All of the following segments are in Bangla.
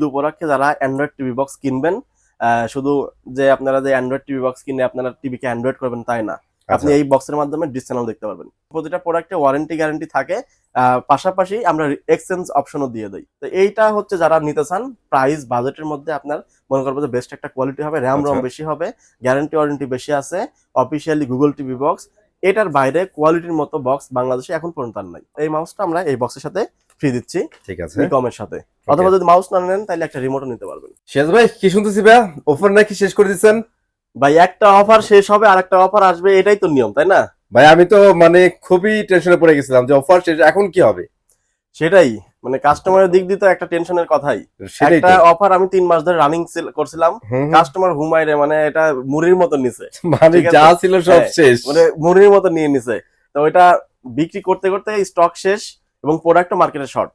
উপলক্ষে যারা অ্যান্ড্রয়েড টিভি বক্স কিনবেন, শুধু যে আপনারা যে অ্যান্ড্রয়েড টিভি বক্স কিনে আপনারা টিভিকে অ্যান্ড্রয়েড করবেন তাই না, আপনি এই বক্সের মাধ্যমে ডিশ চ্যানেল দেখতে পারবেন। প্রতিটা প্রোডাক্টে ওয়ারেন্টি গ্যারান্টি থাকে, পাশাপাশি আমরা এক্সচেঞ্জ অপশনও দিয়ে দিই। তো এইটা হচ্ছে যারা নিতে চান প্রাইস বাজেটের মধ্যে, আপনার মনে করবো যে বেস্ট একটা কোয়ালিটি হবে, র্যাম রম বেশি হবে, গ্যারান্টি ওয়ারেন্টি বেশি আছে, অফিসিয়ালি গুগল টিভি বক্স। এটার বাইরে কোয়ালিটির মতো বক্স বাংলাদেশে এখন পর্যন্ত আর নাই। এই মাউসটা আমরা এই বক্সের সাথে ফ্রি দিচ্ছি, ঠিক আছে, কমের সাথে। অথবা যদি মাউস না নেন তাহলে একটা রিমোটও নিতে পারবেন। শেষ ভাই কি শুনতেছি ভাই, অফার নাকি শেষ করে দিচ্ছেন? ভাই একটা অফার শেষ হবে আর একটা অফার আসবে, এটাই তো নিয়ম, তাই না ভাই? আমি তো মানে খুবই টেনশনে পড়ে গেছিলাম যে অফার শেষ, এখন কি হবে। সেটাই, মানে কাস্টমারের দিক দিয়ে তো একটা টেনশনের কথাই। একটা অফার আমি 3 মাস ধরে রানিং করছিলাম, কাস্টমার হুমায়রে মানে এটা মুড়ির মতো নিছে, মানে যা ছিল সব শেষ, মানে মুড়ির মতো নিয়ে নিছে। তো ওইটা বিক্রি করতে করতে স্টক শেষ এবং প্রোডাক্টও মার্কেটে শর্ট,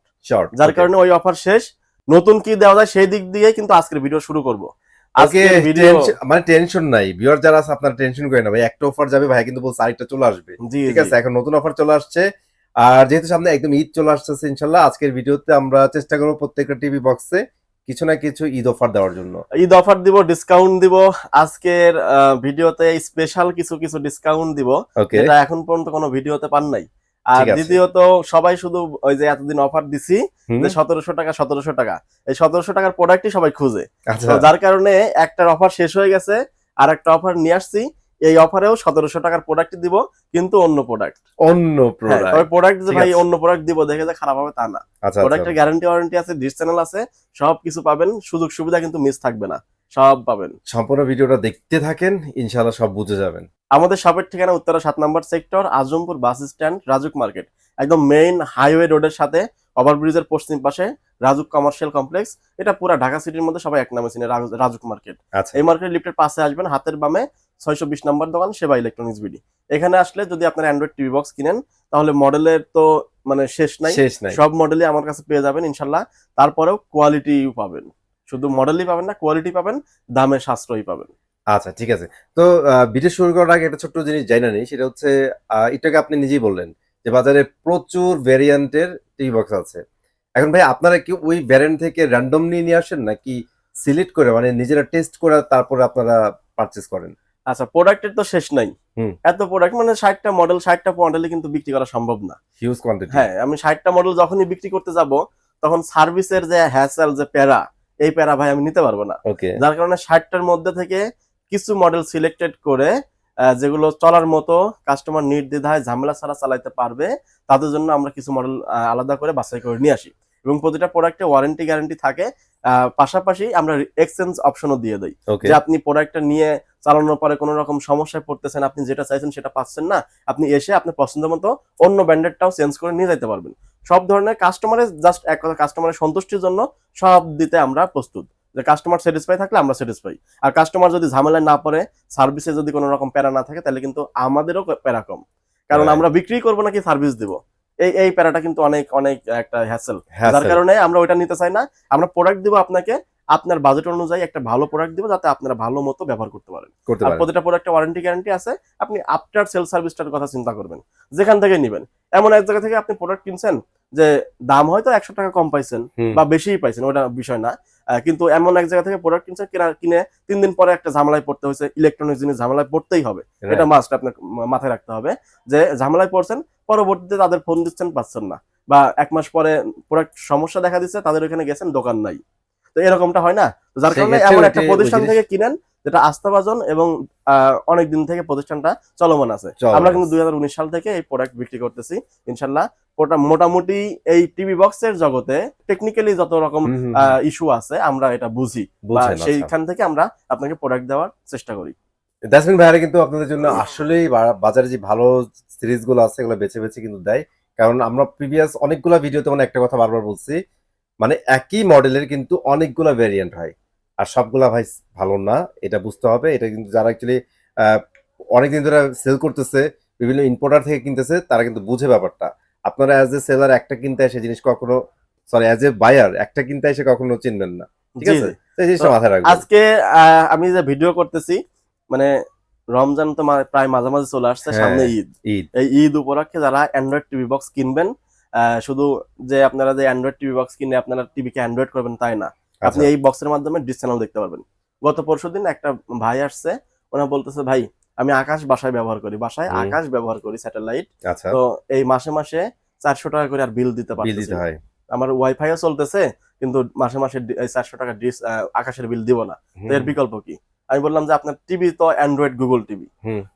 যার কারণে ওই অফার শেষ। নতুন কি দেওয়া যায় সেই দিক দিয়ে কিন্তু আজকের ভিডিও শুরু করব। আজকের ভিডিও মানে টেনশন নাই, ভিউয়ার যারা আছে আপনারা টেনশন করেন না ভাই, একটা অফার যাবে ভাই কিন্তু বলছে আরেকটা চলে আসবে, ঠিক আছে? এখন নতুন অফার চলে আসছে, আর যেহেতু সামনে একদম ঈদ চলে আসছে ইনশাল্লাহ, আজকের ভিডিওতে আমরা চেষ্টা করবো প্রত্যেকটা টিভি বক্সে কিছু না কিছু ঈদ অফার দেওয়ার জন্য। ঈদ অফার দিব, ডিসকাউন্ট দিব। আজকের ভিডিওতে স্পেশাল কিছু কিছু ডিসকাউন্ট দিব, যেটা এখন পর্যন্ত কোনো ভিডিওতে পান নাই। আর দ্বিতীয়ত সবাই শুধু ওই যে এতদিন অফার দিছি যে 1700 টাকা 1700 টাকা, এই 1700 টাকার প্রোডাক্টই সবাই খুঁজে, যার কারণে একটার অফার শেষ হয়ে গেছে আর একটা অফার নিয়ে আসছি। এই অফারেও 1700 টাকার প্রোডাক্ট দিব, কিন্তু অন্য প্রোডাক্ট, প্রোডাক্ট যে ভাই অন্য প্রোডাক্ট দিব দেখে যে খারাপ হবে তা না। প্রোডাক্টের গ্যারান্টি ওয়ারেন্টি আছে, ডিশ চ্যানেল আছে, সবকিছু পাবেন, সুযোগ সুবিধা কিন্তু মিস থাকবে না, সব পাবেন। সম্পূর্ণ ভিডিওটা দেখতে থাকেন, ইনশাআল্লাহ সব বুঝে যাবেন। আমাদের শপের ঠিকানা Uttara 7 number sector, Azampur bus stand, Rajuk market, একদম মেইন হাইওয়ে রোডের সাথে, ওভারব্রিজের পশ্চিম পাশে রাজুক কমার্শিয়াল কমপ্লেক্স। এটা পুরো ঢাকা সিটির মধ্যে সবাই এক নামে চিনে, রাজুক মার্কেট। এই মার্কেট লিফটের পাশে আসবেন, হাতের বামে 620 নম্বর দোকান সেবা ইলেকট্রনিক্স বিডি। এখানে আসলে যদি আপনার অ্যান্ড্রয়েড টিভি বক্স কিনেন তাহলে মডেলের তো মানে শেষ নাই, সব মডেলই আমার কাছে পেয়ে যাবেন ইনশাল্লাহ। তারপরেও কোয়ালিটিও পাবেন, শুধু মডেলই পাবেন না, কোয়ালিটি পাবেন, দামে সাশ্রয়ী পাবেন। আচ্ছা ঠিক আছে। তো ভিডিও শুরু করার আগে একটা ছোট্ট জিনিস জানা নেই, সেটা হচ্ছে এটাকে আপনি নিজেই বললেন যে বাজারে প্রচুর ভ্যারিয়েন্টের টিভি বক্স আছে। এখন ভাই আপনারা কি ওই ভ্যারিয়েন্ট থেকে র্যান্ডমলি নিয়ে আসেন নাকি সিলেক্ট করে মানে নিজেরা টেস্ট করে তারপরে আপনারা পারচেজ করেন? আচ্ছা, প্রোডাক্টের তো শেষ নাই, এত প্রোডাক্ট মানে 60টা মডেল, 60টা মডেলই কিন্তু বিক্রি করা সম্ভব না, হিউজ কোয়ান্টিটি। হ্যাঁ, আমি 60টা মডেল যখনই বিক্রি করতে যাব তখন সার্ভিসের যে হ্যাসেল, যে প্যারা, এই প্যারা ভাই আমি নিতে পারবো না। যার কারণে 60টার মধ্যে থেকে কিছু মডেল সিলেক্টেড করে, যেগুলো চলার মতো, কাস্টমার নির্দ্বিধায় ঝামেলা ছাড়া চালাইতে পারবে, তাদের জন্য আমরা কিছু মডেল আলাদা করে বাছাই করে নিয়ে আসি। এবং প্রতিটা প্রোডাক্টে ওয়ারেন্টি গ্যারান্টি থাকে, পাশাপাশি আমরা এক্সচেঞ্জ অপশনও দিয়ে দিই, যে আপনি প্রোডাক্টটা নিয়ে চালানোর পরে কোনো রকম সমস্যায় পড়তেছেন, আপনি যেটা চাইছেন সেটা পাচ্ছেন না, আপনি এসে আপনার পছন্দ মতো অন্য ব্র্যান্ডেডটাও চেঞ্জ করে নিয়ে যেতে পারবেন। সব ধরনের কাস্টমারের জাস্ট এক কথা, কাস্টমারের সন্তুষ্টির জন্য সব দিতে আমরা প্রস্তুত, যে কাস্টমার স্যাটিসফাই থাকলে আমরা স্যাটিসফাই। আর কাস্টমার যদি ঝামেলায় না পড়ে, সার্ভিসে যদি কোনো রকম প্যারা না থাকে, তাহলে কিন্তু আমাদেরও প্যারা কম, কারণ আমরা বিক্রি করবো নাকি সার্ভিস দিব, এই প্যারাটা কিন্তু অনেক অনেক একটা হ্যাসেল, যার কারণে আমরা ওইটা নিতে চাই না। আমরা প্রোডাক্ট দিব আপনাকে, আপনার বাজেট অনুযায়ী একটা ভালো প্রোডাক্ট দিব, যাতে আপনারা ভালো মতো ব্যবহার করতে পারেন। আর প্রতিটা প্রোডাক্টে ওয়ারেন্টি গ্যারান্টি আছে, আপনি আফটার সেল সার্ভিসটার কথা চিন্তা করবেন, যেখান থেকে নিবেন। এমন এক জায়গা থেকে আপনি প্রোডাক্ট কিনছেন যে দাম হয়তো 100 টাকা কম পাইছেন বা বেশিই পাইছেন, ওটা বিষয় না, কিন্তু এমন এক জায়গা থেকে প্রোডাক্ট কিনছেন, কিনে 3 দিন পরে একটা ঝামেলায় পড়তে হয়েছে, ইলেকট্রনিক জিনিস ঝামেলায় পড়তেই হবে, এটা মাস্ট আপনার মাথায় রাখতে হবে, যে ঝামেলায় পড়ছেন, পরবর্তীতে তাদের ফোন দিচ্ছেন পাচ্ছেন না, বা 1 মাস পরে প্রোডাক্ট সমস্যা দেখা দিচ্ছে, তাদের ওখানে গেছেন, দোকান নাই, তো এরকমটা হয় না। যার কারণে এমন একটা প্রতিষ্ঠান থেকে কিনেন যেটা আস্থাভাজন এবং অনেকদিন থেকে প্রতিষ্ঠানটা চলমান আছে। আমরা কিন্তু 2019 সাল থেকে এই প্রোডাক্ট বিক্রি করতেছি ইনশাল্লাহ। মোটামুটি এই টিভি বক্সের জগতে টেকনিক্যালি যত রকম ইস্যু আছে আমরা এটা বুঝি, সেইখান থেকে আমরা আপনাকে প্রোডাক্ট দেওয়ার চেষ্টা করি। জাসমিন ভাইরা কিন্তু আপনাদের জন্য আসলেই বাজারে যে ভালো সিরিজ গুলো আছে এগুলো বেছে বেছে কিন্তু দেয়, কারণ আমরা প্রিভিয়াস অনেকগুলো ভিডিওতে মানে একটা কথা বারবার বলছি, মানে একই মডেলের কিন্তু অনেকগুলো ভ্যারিয়েন্ট হয়, আর সবগুলা ভাই ভালো না, এটা বুঝতে হবে। এটা কিন্তু যারা অ্যাকচুয়ালি অনেকদিন ধরে সেল করতেছে, বিভিন্ন ইম্পোর্টার থেকে কিনতেছে, তারা কিন্তু বুঝে ব্যাপারটা। আপনারা অ্যাজ এ সেলার একটা কিনতে এসে জিনিস কখনো, সরি অ্যাজ এ বায়ার একটা কিনতে এসে কখনো চিনবেন না, ঠিক আছে? এই জিনিসটা মাথায় রাখবেন। আজকে আমি যে ভিডিও করতেছি, মানে রমজান তো প্রায় মাঝামাঝি চলে আসছে, সামনে ঈদ। এই ঈদ উপলক্ষে যারা অ্যান্ড্রয়েড টিভি বক্স কিনবেন, শুধু যে আপনারা যে অ্যান্ড্রয়েড টিভি বক্স কিনে আপনারা টিভিকে অ্যান্ড্রয়েড করবেন তাই না, আপনি এই বক্সের মাধ্যমে ডিশ চ্যানেল দেখতে পারবেন। গত পরশুদিন একটা ভাই আসছে, ওনা বলতেছে ভাই আমি আকাশ বাসায় ব্যবহার করি, বাসায় আকাশ ব্যবহার করি স্যাটেলাইট, তো এই মাসে মাসে 400 টাকা করে আর বিল দিতে পারতেছি না, আমার ওয়াইফাইও চলতেছে কিন্তু মাসে মাসে 400 টাকা ডিশ আকাশের বিল দিব না, তো এর বিকল্প কি? আমি বললাম যে আপনার টিভি তো অ্যান্ড্রয়েড গুগল টিভি,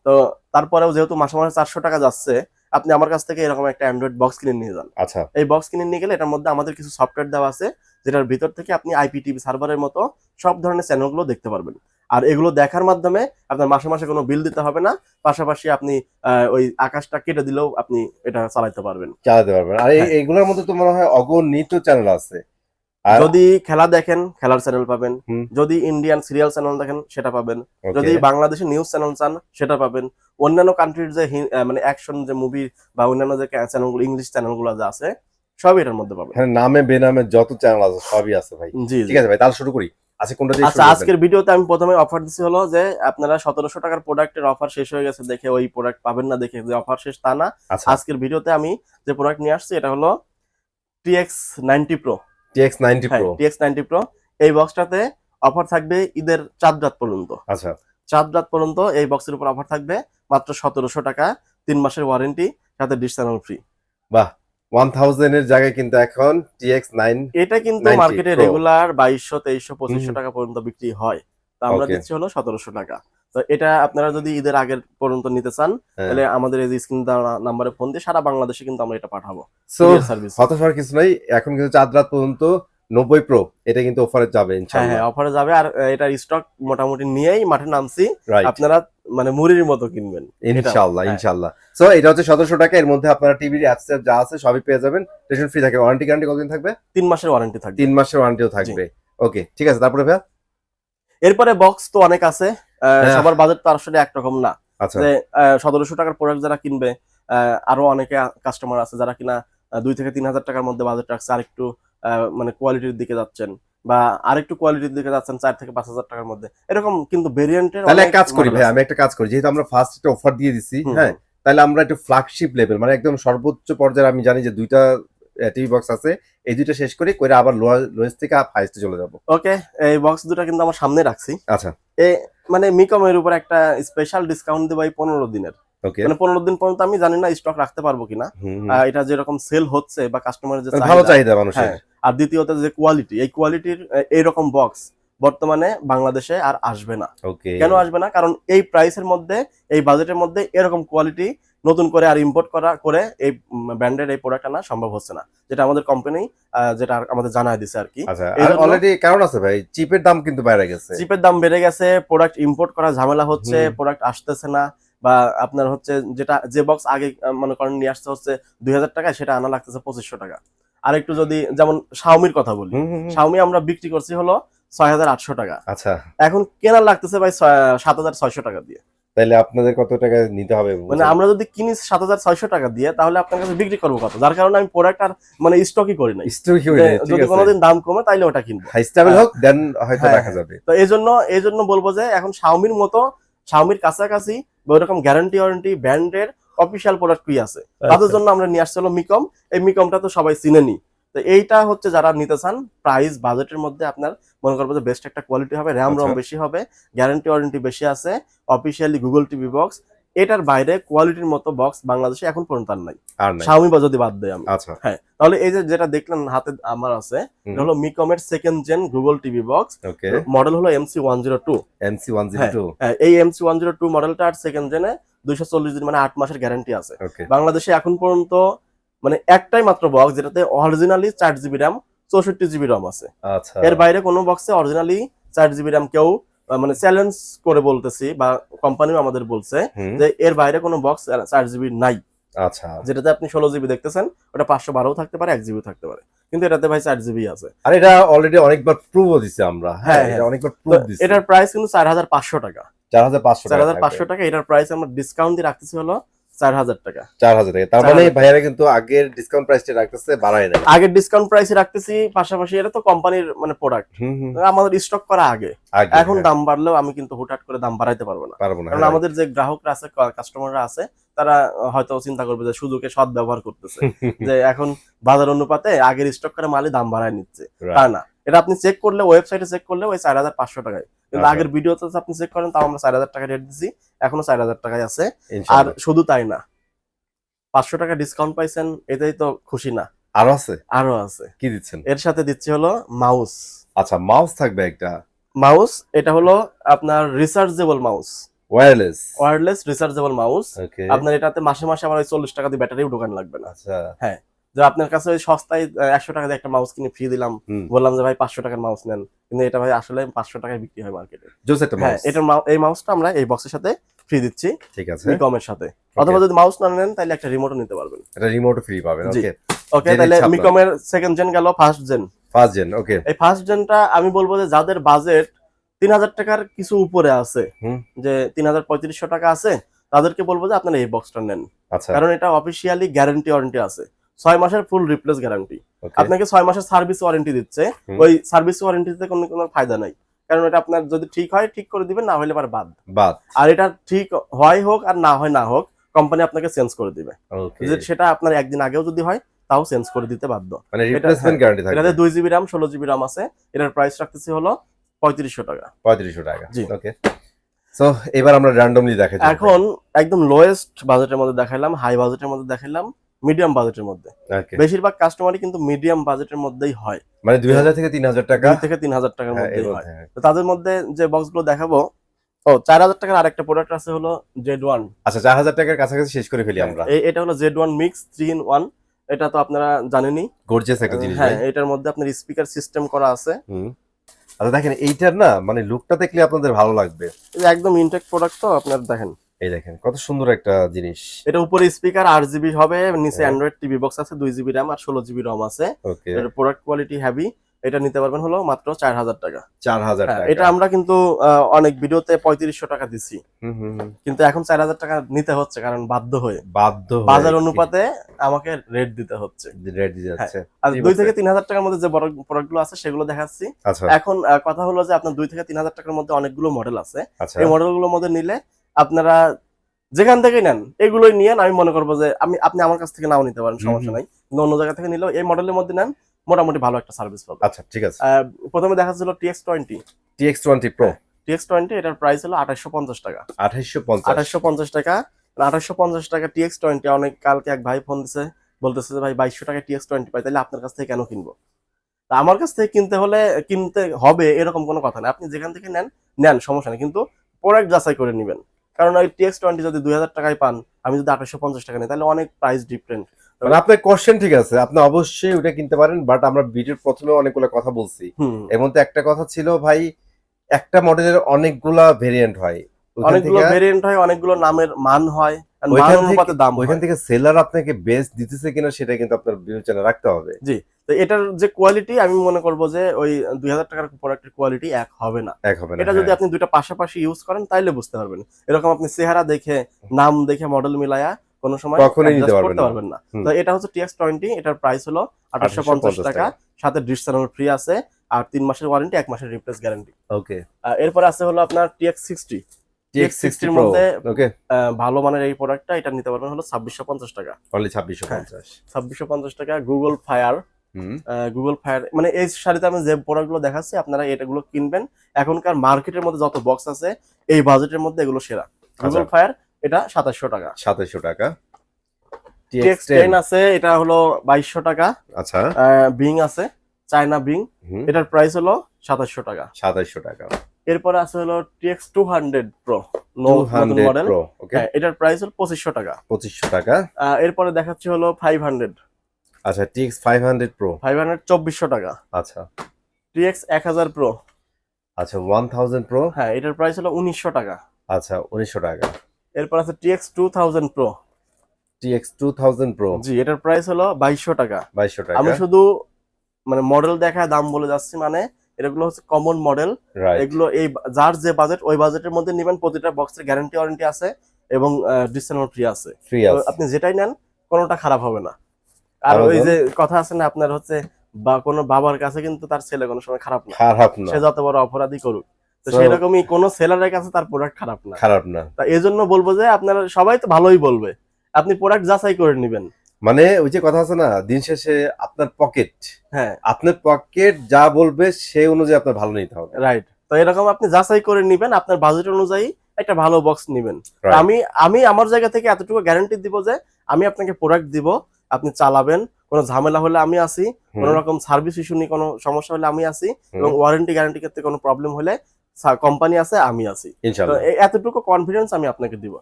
তো তারপরেও যেহেতু মাসে মাসে 400 টাকা যাচ্ছে, আপনি আমার কাছ থেকে এরকম একটা অ্যান্ড্রয়েড বক্স কিনে নিয়ে যান। আচ্ছা, এই বক্স কিনে নিয়ে গেলে এটার মধ্যে আমাদের কিছু সফটওয়্যার দেওয়া আছে, যেটার ভিতর থেকে আপনি আইপিটিভি সার্ভারের মতো সব ধরনের চ্যানেলগুলো দেখতে পারবেন। আর এগুলো দেখার মাধ্যমে আপনার মাসে মাসে কোনো বিল দিতে হবে না, পাশাপাশি আপনি ওই আকাশটা কেটে দিলেও আপনি এটা চালাতে পারবেন। আর এইগুলোর মধ্যে তো মনে হয় অগণিত চ্যানেল আছে। যদি খেলা দেখেন খেলার চ্যানেল পাবেন, যদি ইন্ডিয়ান সিরিয়াল চ্যানেল দেখেন সেটা পাবেন, যদি বাংলাদেশি নিউজ চ্যানেল চান সেটা পাবেন, অন্যান্য কান্ট্রির যে মানে অ্যাকশন যে মুভি বা অন্যান্য যে চ্যানেলগুলো ইংলিশ চ্যানেলগুলো যা আছে সবই এটার মধ্যে পাবেন। হ্যাঁ, নামে বেনামে যত চ্যানেল আছে সবই আছে ভাই। জি ঠিক আছে ভাই, তাহলে শুরু করি। আচ্ছা, আজকের ভিডিওতে আমি প্রথমে অফার দিছি হলো যে আপনারা 1700 টাকার প্রোডাক্টের অফার শেষ হয়ে গেছে দেখে ওই প্রোডাক্ট পাবেন না দেখে যে অফার শেষ তা না। আজকের ভিডিওতে আমি যে প্রোডাক্ট নিয়ে আসছি এটা হলো TX90 Pro। TX90 Pro এই বক্সটাতে অফার থাকবে ঈদের চাঁদ রাত পর্যন্ত। আচ্ছা, চাঁদ রাত পর্যন্ত এই বক্সের উপর অফার থাকবে মাত্র 1700 টাকা, 3 মাসের ওয়ারেন্টি, সাথে ডিশ চ্যানেল ফ্রি। বাহ, 1000 এর জায়গায় কিন্তু এখন TX9 এটা কিন্তু মার্কেটে রেগুলার 2200 2300 2500 টাকা পর্যন্ত বিক্রি হয়, তো আমরা দিচ্ছি হলো 1700 টাকা। তো এটা আপনারা যদি ঈদের আগের পর্যন্ত নিতে চান তাহলে আমাদের এই স্ক্রিন দেওয়া নম্বরে ফোন দিয়ে সারা বাংলাদেশে কিন্তু আমরা এটা পাঠাবো। সো হতাশার কিছু নাই, এখন কিন্তু চাঁদ রাত পর্যন্ত 90 Pro এটা কিন্তু অফারে যাবে ইনশাআল্লাহ। হ্যাঁ, অফারে যাবে। আর এটা স্টক মোটামুটি নিয়েই মাঠে নামছি, আপনারা মানে মুড়ির মতো কিনবেন ইনশাআল্লাহ। সো এটা হচ্ছে 1700 টাকা, এর মধ্যে আপনারা টিভির অ্যাপস যা আছে সবই পেয়ে যাবেন, টেনশন ফ্রি থাকে। ওয়ারেন্টি গ্যারান্টি কতদিন থাকবে? 3 মাসের ওয়ারেন্টি থাকবে। 3 মাসের ওয়ারেন্টিও থাকবে। ওকে, ঠিক আছে। তারপরে ভাই এরপরে বক্স তো অনেক আছে, সবার বাজেট তো আসলে একরকম না। যে 1700 টাকার প্রোডাক্ট যারা কিনবে, আরো অনেকে কাস্টমার আছে যারা কিনা 2 থেকে 3000 টাকার মধ্যে বাজেট রাখছে, আরেকটু মানে কোয়ালিটির দিকে যাচ্ছেন বা আরেকটু কোয়ালিটির দিকে যাচ্ছেন 4 থেকে 5000 টাকার মধ্যে, এরকম কিন্তু ভেরিয়েন্টের। তাহলে এক কাজ করি ভাই, আমি একটা কাজ করি, যেহেতু আমরা ফার্স্ট একটা অফার দিয়ে দিছি, হ্যাঁ, তাহলে আমরা একটু ফ্ল্যাগশিপ লেভেল মানে একদম সর্বোচ্চ পর্যায়ে, আমি জানি যে 2টা টিভি বক্স আছে, এই 2টা শেষ করি করে আবার লোয়েস্ট থেকে হাইস্টে চলে যাব। ওকে, এই বক্স দুটো কিন্তু আমার সামনে রাখছি। আচ্ছা, মানে মিকমের উপর একটা স্পেশাল ডিসকাউন্ট দেব এই 15 দিনের। মানে 15 দিন পর্যন্ত আমি জানি না স্টক রাখতে পারবো কিনা, এটা যেরকম সেল হচ্ছে বা কাস্টমারের যে ভালো চাহিদা মানুষের, আর দ্বিতীয়ত যে কোয়ালিটি, এই কোয়ালিটির এইরকম বক্স বর্তমানে বাংলাদেশে আর আসবে না। কেন আসবে না? কারণ এই প্রাইসের মধ্যে, এই বাজেটের মধ্যে এরকম কোয়ালিটি নতুন করে আর ইম্পোর্ট করে এই ব্র্যান্ডের এই প্রোডাক্ট আনা সম্ভব হচ্ছে না, যেটা আমাদের কোম্পানি যেটা আমাদের জানায় দিছে আর কি। অলরেডি কারণ আছে ভাই, চিপের দাম কিন্তু বেড়ে গেছে, বেড়ে গেছে, প্রোডাক্ট ইম্পোর্ট করা ঝামেলা হচ্ছে, প্রোডাক্ট আসতেছে না, বা আপনার হচ্ছে যে বক্স আগে মনে করেন নিয়ে আসতে হচ্ছে 2000 টাকা, সেটা আনা লাগতেছে 2500 টাকা। আর একটু যদি যেমন শাওমির কথা বলি, শাওমি আমরা বিক্রি করছি হলো 6800 টাকা। আচ্ছা, এখন কেনার লাগতেছে ভাই 7600 টাকা দিয়ে। তাহলে আপনাদের কত টাকা নিতে হবে? মানে আমরা যদি কিনি 7600 টাকা দিয়ে, তাহলে আপনার কাছে বিক্রি করবো কত? যার কারণে আমি প্রোডাক্ট আর মানে স্টকই করি না। যদি কোনোদিন দাম কমে তাইলে ওটা কিনবো, হাই স্টেবল হোক, দেন হয়তো রাখা যাবে। তো এইজন্য বলবো যে এখন শাওমির মতো, শাওমির কাছাকাছি বা ওরকম গ্যারান্টি ওয়ারেন্টি ব্র্যান্ডের অফিসিয়াল প্রোডাক্ট কি আছে, তাদের জন্য আমরা নিয়ে আসছিল মিকম। এই মিকমটা তো সবাই চিনেনি, তো এইটা হচ্ছে যারা নিতে চান প্রাইস বাজেটের মধ্যে, আপনার মনে করবো যে বেস্ট একটা কোয়ালিটি হবে, র‍্যাম রম বেশি হবে, গ্যারান্টি ওয়ারেন্টি বেশি আছে, অফিসিয়ালি গুগল টিভি বক্স, এটার বাইরে কোয়ালিটির মতো বক্স বাংলাদেশে এখন পর্যন্ত আর নাই, শাওমি বা যদি বাদ দেয় আমি। হ্যাঁ, তাহলে এই যে যেটা দেখলেন হাতে আমার আছে, এটা হলো মিকমের 2nd gen Google TV box, model হলো MC102। এই MC102 মডেলটা আর 2nd জেনে 240 দিন মানে 8 মাসের গ্যারান্টি আছে। বাংলাদেশে এখন পর্যন্ত মানে একটাই মাত্র বক্স যেটাতে originally 4GB RAM 64GB ROM আছে। এর বাইরে কোনো বক্সে অরিজিনালি 4GB RAM কেউ মানে চ্যালেঞ্জ করে বলতেছি, বা কোম্পানিও আমাদের বলছে যে এর বাইরে কোনো বক্স 4GB নাই। আচ্ছা, যেটাতে আপনি 16GB দেখতেছেন, ওটা 512 থাকতে পারে, 1GB থাকতে পারে, কিন্তু এটাতে ভাই 4GB আছে। আর এটা অলরেডি অনেকবার প্রুভও দিছি আমরা। হ্যাঁ, এটা অনেকবার প্রুভ দিছি। এটার প্রাইস কিন্তু 4500 টাকা। 4500 টাকা এটার প্রাইস আমরা ডিসকাউন্ট দিয়ে রাখতেছি হলো 4000 টাকা। 4000 টাকা। তার মানে ভাইয়ারা কিন্তু আগের ডিসকাউন্ট প্রাইসটা রাখতেছে, বাড়ায় না। আগের ডিসকাউন্ট প্রাইসে রাখতেছি, পাশাপাশি এটা তো কোম্পানির মানে প্রোডাক্ট, আমাদের স্টক করা আগে। এখন দাম বাড়লেও আমি কিন্তু হুটহাট করে দাম বাড়াইতে পারবো না, কারণ আমাদের যে গ্রাহকরা আছে, কাস্টমাররা আছে, তারা হয়তো চিন্তা করবে যে সুযোগে সৎ ব্যবহার করতেছে, যে এখন বাজার অনুপাতে আগের স্টক করে মালই দাম বাড়ায় নিচ্ছে, তা না। এটা আপনি চেক করলে, ওয়েবসাইটে চেক করলে ওই 4500 টাকায়, কিন্তু আচ্ছা। আগের ভিডিওতে আপনি চেক করেন তাও আমরা 4000 টাকা রেট দিছি, এখনো 4000 টাকায় আছে। আর ইনশাআল্লাহ। শুধু তাই না, 500 টাকা ডিসকাউন্ট পাইছেন, এটাই তো খুশি না, আরো আছে? আরো আছে। কি দিচ্ছেন? এর সাথে দিচ্ছি হলো মাউস। আচ্ছা, মাউস থাকবে একটা। মাউস, এটা হলো আপনার rechargeable mouse, wireless. Wireless rechargeable mouse. Okay. আপনার এটাতে মাসে মাসে আবার ওই 40 টাকা দিয়ে ব্যাটারিও ঢোকানো লাগবে না। আচ্ছা। হ্যাঁ, যে আপনার কাছে ওই সস্তায় 100 টাকা দিয়ে একটা মাউস কিনে ফ্রি দিলাম, বললাম যে ভাই 500 টাকার মাউস নেন, কিন্তু এটা ভাই আসলে 500 টাকায় বিক্রি হয় মার্কেটে। জোস একটা হ্যাঁ, মাউস। এটার এই মাউসটা আমরা এই বক্সের সাথে ফ্রি দিচ্ছি, ঠিক আছে। মিকমের সাথে। অথবা যদি মাউস না নেন তাহলে একটা রিমোটও নিতে পারবেন। এটা রিমোটও ফ্রি পাবেন। জি। ওকে। ওকে, তাহলে মিকমের সেকেন্ড জেন গেল, ফার্স্ট জেন। ফার্স্ট জেন, ওকে। এই ফার্স্ট জেনটা আমি বলবো যে যাদের বাজেট 3000 টাকার কিছু উপরে আছে, যে 3500 টাকা আছে, তাদেরকে বলবো যে আপনারা এই বক্সটা নেন। আচ্ছা। কারণ এটা অফিসিয়ালি গ্যারান্টি ওয়ারেন্টি আছে, 6 মাসের ফুল রিপ্লেস গ্যারান্টি। ওকে। আপনাকে 6 মাসের সার্ভিস ওয়ারেন্টি দিচ্ছে, ওই সার্ভিস ওয়ারেন্টিতে কোনো ফায়দা নাই, কারণ এটা আপনার যদি ঠিক হয় ঠিক করে দিবেন, না হলে বাদ। আর এটা ঠিক হয় হোক আর না হয় না হোক, কোম্পানি আপনাকে চেঞ্জ করে দিবে। ওকে। যে সেটা আপনার একদিন আগেও যদি হয় তাও চেঞ্জ করে দিতে বাধ্য। মানে রিপ্লেসমেন্ট গ্যারান্টি থাকবে। এটাতে 2 জিবি RAM 16 জিবি RAM আছে। এটার প্রাইস রাখতেছি হলো 3500 টাকা। 3500 টাকা। জি। ওকে। সো এবার আমরা র্যান্ডমলি দেখাই। এখন একদম লোয়েস্ট বাজেটের মধ্যে দেখাইলাম, হাই বাজেটের মধ্যে দেখাইলাম, মিডিয়াম বাজেটের মধ্যে। ওকে। বেশিরভাগ কাস্টমারই কিন্তু মিডিয়াম বাজেটের মধ্যেই হয়, মানে 2000 থেকে 3000 টাকা, 2 থেকে 3000 টাকার মধ্যেই হয়। তো তাদের মধ্যে যে বক্সগুলো দেখাবো, 4000 টাকার আরেকটা প্রোডাক্ট আছে হলো Z1। আচ্ছা, 4000 টাকার কাছাকাছি শেষ করে ফেলি আমরা। এটা হলো Z1 মিক্স 3 in 1। এটা তো আপনারা জানেনই, গর্জিয়াস একটা জিনিস। হ্যাঁ, এটার মধ্যে আপনার স্পিকার সিস্টেম করা আছে। আচ্ছা, দেখেন এইটার না মানে লুকটা দেখলে আপনাদের ভালো লাগবে। একদম ইনটেক প্রোডাক্ট, তো আপনার দেখেন, এই দেখেন কত সুন্দর একটা জিনিস। এটা উপরে স্পিকার 8GB হবে, নিচে অ্যান্ড্রয়েড টিভি বক্স আছে, 2 জিবি RAM আর 16 জিবি ROM আছে। ওকে। এর প্রোডাক্ট কোয়ালিটি হেভি। এটা নিতে পারবেন হলো মাত্র 4000 টাকা। 4000 টাকা। এটা আমরা কিন্তু অনেক ভিডিওতে 3500 টাকা দিছি, কিন্তু এখন 4000 টাকা নিতে হচ্ছে, কারণ বাধ্য হয়ে বাজার অনুপাতে আমাকে রেট দিতে হচ্ছে। রেট দিয়ে যাচ্ছে। আর 2 থেকে 3000 টাকার মধ্যে যে প্রোডাক্টগুলো আছে সেগুলো দেখাচ্ছি। আচ্ছা। এখন কথা হলো যে আপনার 2 থেকে 3000 টাকার মধ্যে অনেকগুলো মডেল আছে। আচ্ছা। এই মডেলগুলোর মধ্যে নিলে আপনারা যেখান থেকে নেন এগুলোই নিয়েন, আমি মনে করবো যে আপনি আমার কাছ থেকে নাও নিতে পারেন, সমস্যা নাই, কিন্তু অন্য জায়গা থেকে নিলেও এই মডেলের মধ্যে নেন, মোটামুটি ভালো একটা সার্ভিস পাবেন। আচ্ছা, ঠিক আছে। প্রথমে দেখাচ্ছিল TX20 Pro। TX20 এটার প্রাইস হলো 2850 টাকা। 2850 টাকা। 2850 টাকা TX20। অনেক কালকে এক ভাই ফোন দিছে, বলতেছে যে ভাই 2200 টাকা TX20 পাই, তাহলে আপনার কাছ থেকে কেন কিনবো? তা আমার কাছ থেকে কিনতে হবে এরকম কোনো কথা না, আপনি যেখান থেকে নেন সমস্যা নেই, কিন্তু প্রোডাক্ট যাচাই করে নেবেন। কারণ ওই TX20 যদি 2000 টাকায় পান, আমি যদি 2850 টাকা নিই, তাহলে অনেক প্রাইস ডিফারেন্ট। মানে আপনার কোশ্চেন ঠিক আছে, আপনি অবশ্যই ওটা কিনতে পারেন, বাট আমরা ভিডিওর প্রথমে অনেকগুলো কথা বলছি, এর মধ্যে একটা কথা ছিল ভাই, একটা মডেলের অনেকগুলা ভেরিয়েন্ট হয়, অনেকগুলো নামের মান হয়, ওইখান থেকে সেলার আপনাকে বেস্ট দিতেছে কিনা সেটা কিন্তু আপনার বিবেচনা রাখতে হবে। জি। তো এটার যে কোয়ালিটি, আমি মনে করবো যে ওই 2000 টাকার প্রোডাক্টের কোয়ালিটি এক হবে না। এটা যদি আপনি দুইটা পাশাপাশি ইউজ করেন তাইলে বুঝতে পারবেন। এরকম আপনি চেহারা দেখে, নাম দেখে, মডেল মিলায়া কোনো সময় করতে পারবেন না। তো এটা হচ্ছে TX20। এটার প্রাইস হলো 2850 টাকা, সাথে ডিশ চ্যানেল ফ্রি আছে, আর 3 মাসের ওয়ারেন্টি, 1 মাসের রিপ্লেস গ্যারান্টি। ওকে। এরপর আছে হলো আপনার TX60 এর মধ্যে ভালো মানের এই প্রোডাক্টটা, এটা নিতে পারবেন হলো 2650 টাকা। অনলি 2650 টাকা। গুগল ফায়ার মানে এই শাড়িতে আমি যে প্রোডাক্টগুলো দেখাচ্ছি, আপনারা এটাগুলো কিনবেন। এখনকার মার্কেটের মধ্যে যত বক্স আছে এই বাজেটের মধ্যে এগুলো সেরা। গুগল ফায়ার এটা 2700 টাকা। 2700 টাকা। TX10 আছে, এটা হলো 2200 টাকা। আচ্ছা। বিং আছে, চায়না বিং, এটার প্রাইস হলো 2700 টাকা। 2700 টাকা। এরপরে আছে হলো TX200 Pro, নতুন মডেল। এটার প্রাইস হলো 2500 টাকা। 2500 টাকা। এরপরে দেখাচ্ছি হলো 500। আচ্ছা, TX500 Pro 2400 টাকা। আচ্ছা। TX1000 Pro, আচ্ছা, 1000 Pro, হ্যাঁ, এটার প্রাইস হলো 1900 টাকা। আচ্ছা, 1900 টাকা। এরপর আছে TX2000 Pro। TX2000 Pro, জি, এটার প্রাইস হলো 2200 টাকা। 2200 টাকা। আমি শুধু মানে মডেল দেখায় দাম বলে যাচ্ছি, মানে এগুলো হচ্ছে কমন মডেল। এগুলো এই যার যে বাজেট ওই বাজেটের মধ্যে নেবেন। প্রতিটা বক্সের গ্যারান্টি ওয়ারেন্টি আছে এবং ডিসকাউন্ট ফ্রি আছে। আপনি যেটাই নেন কোনোটা খারাপ হবে না। আর ওই যে কথা আছে না, আপনার হচ্ছে বা কোনো বাবার কাছে কিন্তু তার ছেলে কোনো সময় খারাপ না, সে যত বড় অপরাধী করুক, তো সেরকমই কোনো সেলারের কাছে তার প্রোডাক্ট খারাপ না। তা এই জন্য বলবো যে আপনারা সবাই তো ভালোই বলবে, আপনি প্রোডাক্ট যাচাই করে নেবেন। মানে ওই যে কথা আছে না, দিন শেষে আপনার পকেট, হ্যাঁ আপনার পকেট যা বলবে সেই অনুযায়ী আপনার ভালো নিতে হবে। রাইট। তো এরকম আপনি যাচাই করে নিবেন, আপনার বাজেট অনুযায়ী একটা ভালো বক্স নিবেন। Right. আমি আমি আমার জায়গা থেকে এতটুকু গ্যারান্টি দিব যে আমি আপনাকে প্রোডাক্ট দিব, আপনি চালাবেন, কোনো ঝামেলা হলে আমি আছি, কোনো রকম সার্ভিস ইস্যু নিয়ে কোনো সমস্যা হলে আমি আছি, এবং ওয়ারেন্টি গ্যারান্টি ক্ষেত্রে কোনো প্রবলেম হলে কোম্পানি আছে, আমি আছি। তো ইনশাআল্লাহ এতটুকু কনফিডেন্স আমি আপনাকে দিব,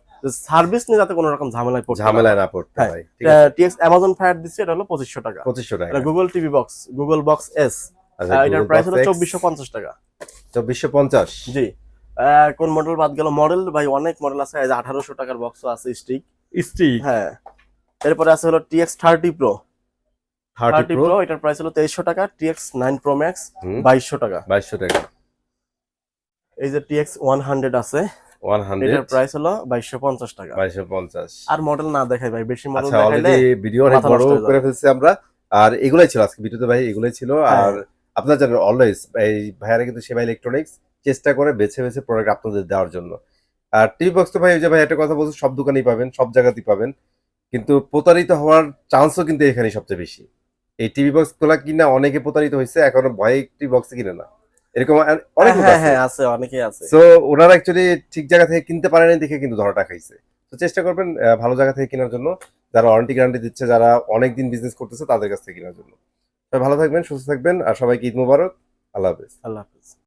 সার্ভিস নিয়ে যাতে কোনো রকম ঝামেলায় পড়তে ঝামেলায় না পড়তে হ্যাঁ। হয়। ঠিক আছে, টিএক্স অ্যামাজন ফায়ার দিচ্ছি, এটা হলো 2500 টাকা। 2500 টাকা। Google TV box, Google box S, আচ্ছা, এটার Google প্রাইস Box হলো X 2450 টাকা। 2450। জি। কোন মডেল বাদ গেল? মডেল ভাই অনেক মডেল আছে, এই যে 1800 টাকার বক্সও আছে স্টিক। হ্যাঁ। এরপরে আছে হলো টিএক্স 30 প্রো। 30 প্রো এটার প্রাইস হলো 2300 টাকা। টিএক্স 9 প্রো ম্যাক্স 2200 টাকা। 2200 টাকা। এই যে টিএক্স 100 আছে, 100 এটার প্রাইস হলো 2250 টাকা। 2250। আর মডেল না দেখাই ভাই, বেশি মডেল আচ্ছা, দেখাইলে অলরেডি ভিডিও অনেক মাথা বড় নষ্ট হয়ে যাবে। করে ফেলছি আমরা। আর এগুলাই ছিল আজকে ভিডিওতে ভাই, এগুলাই ছিল। আর আপনারা জানেন অলওয়েজ এই ভাইয়ারা কিন্তু সেবা ইলেকট্রনিক্স চেষ্টা করে বেছে বেছে প্রোডাক্ট আপনাদের দেওয়ার জন্য। আর টিভি বক্স তো ভাই, ওই যে ভাই একটা কথা বলছি, সব দোকানেই পাবেন, সব জায়গাতেই পাবেন, কিন্তু প্রতারিত হওয়ার চান্সও কিন্তু এখানেই সবচেয়ে বেশি। এই টিভি বক্স গুলা কিনা অনেকে প্রতারিত হয়েছে, এখনো ভয়ে টিভি বক্স কিনে না, এরকম অনেক লোক আছে। হ্যাঁ আছে, অনেকেই আছে। সো ওনারা অ্যাকচুয়ালি ঠিক জায়গা থেকে কিনতে পারেনি দেখে কিন্তু ধরাটা খাইছে। তো চেষ্টা করবেন ভালো জায়গা থেকে কেনার জন্য, যারা ওয়ারেন্টি গ্যারান্টি দিচ্ছে, যারা অনেকদিন বিজনেস করতেছে, তাদের কাছ থেকে কেনার জন্য। সবাই ভালো থাকবেন, সুস্থ থাকবেন, আর সবাইকে ঈদ মোবারক। আল্লাহ হাফেজ। আল্লাহ হাফেজ।